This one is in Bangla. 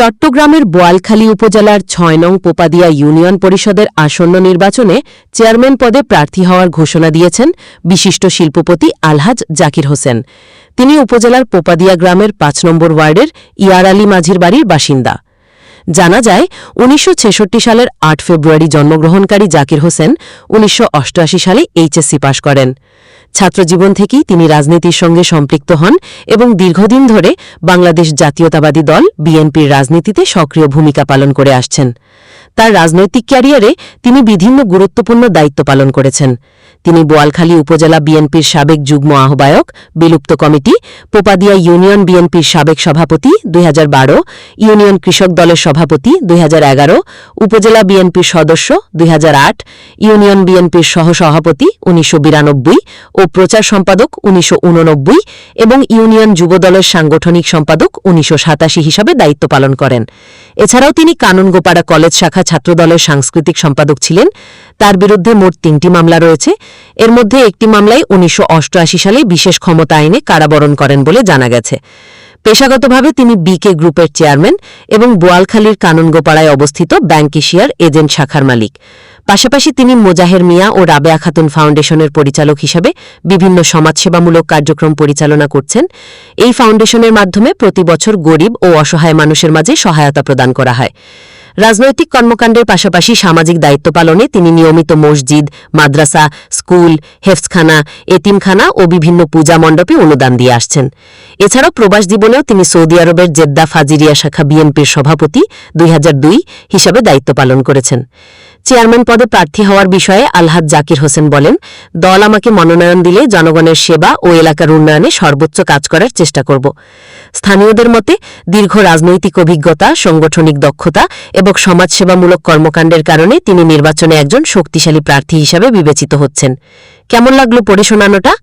চট্টগ্রামের বোয়ালখালী উপজেলার ৬ নং পোপাদিয়া ইউনিয়ন পরিষদের আসন্ন নির্বাচনে চেয়ারম্যান পদে প্রার্থী হওয়ার ঘোষণা দিয়েছেন বিশিষ্ট শিল্পপতি আলহাজ জাকির হোসেন। তিনি উপজেলার পোপাদিয়া গ্রামের ৫ নম্বর ওয়ার্ডের ইয়ার আলী মাঝির বাড়ির বাসিন্দা। জানা যায় ১৯৬৬ সালের ৮ ফেব্রুয়ারি জন্মগ্রহণকারী জাকির হোসেন ১৯৮৮ সালে এইচএসসি পাশ করেন। ছাত্রজীবন থেকেই তিনি রাজনীতির সঙ্গে সম্পৃক্ত হন এবং দীর্ঘদিন ধরে বাংলাদেশ জাতীয়তাবাদী দল বিএনপির রাজনীতিতে সক্রিয় ভূমিকা পালন করে আসছেন। তার রাজনৈতিক ক্যারিয়ারে তিনি বিভিন্ন গুরুত্বপূর্ণ দায়িত্ব পালন করেছেন। তিনি বোয়ালখালী উপজেলা বিএনপির সাবেক যুগ্ম আহ্বায়ক, বিলুপ্ত কমিটি, পোপাদিয়া ইউনিয়ন বিএনপির সাবেক সভাপতি ২০১২, ইউনিয়ন কৃষক দলের সভাপতি ২০১১, উপজেলা বিএনপির সদস্য ২০০৮, ইউনিয়ন বিএনপির সহসভাপতি ১৯৯২ ও প্রচার সম্পাদক ১৯৮৯ এবং ইউনিয়ন যুবদলের সাংগঠনিক সম্পাদক ১৯৮৭ হিসাবে দায়িত্ব পালন করেন। এছাড়াও তিনি কানুনগোপাড়া কলেজ শাখা ছাত্রদলের সাংস্কৃতিক সম্পাদক ছিলেন। তার বিরুদ্ধে মোট ৩টি মামলা রয়েছে। এর মধ্যে একটি মামলায় ১৯৮৮ সালে বিশেষ ক্ষমতা আইনে কারাবরণ করেন বলে জানা গেছে। পেশাগতভাবে তিনি বিকে গ্রুপের চেয়ারম্যান এবং বোয়ালখালীর কানুনগোপাড়ায় অবস্থিত ব্যাংক এশিয়ার এজেন্ট শাখার মালিক। পাশাপাশি তিনি মোজাহের মিয়া ও রাবেয়া খাতুন ফাউন্ডেশনের পরিচালক হিসাবে বিভিন্ন সমাজসেবামূলক কার্যক্রম পরিচালনা করছেন। এই ফাউন্ডেশনের মাধ্যমে প্রতি বছর গরিব ও অসহায় মানুষের মাঝে সহায়তা প্রদান করা হয়। রাজনৈতিক কর্মকাণ্ডের পাশাপাশি সামাজিক দায়িত্ব পালনে তিনি নিয়মিত মসজিদ, মাদ্রাসা, স্কুল, হেফজখানা, এতিমখানা ও বিভিন্ন পূজা মণ্ডপে অনুদান দিয়ে আসছেন। এছাড়াও প্রবাস জীবনেও তিনি সৌদি আরবের জেদ্দা ফাজিরিয়া শাখা বিএনপির সভাপতি ২০০২ হিসাবে দায়িত্ব পালন করেছেন। চেয়ারম্যান পদে প্রার্থী হওয়ার বিষয়ে আলহাজ জাকির হোসেন বলেন, দল আমাকে মনোনয়ন দিলে জনগণের সেবা ও এলাকার উন্নয়নে সর্বোচ্চ কাজ করার চেষ্টা করব। স্থানীয়দের মতে দীর্ঘ রাজনৈতিক অভিজ্ঞতা, সাংগঠনিক দক্ষতা এবং সমাজসেবামূলক কর্মকাণ্ডের কারণে তিনি নির্বাচনে একজন শক্তিশালী প্রার্থী হিসাবে বিবেচিত হচ্ছেন। কেমন লাগলো পড়ে শোনানোটা?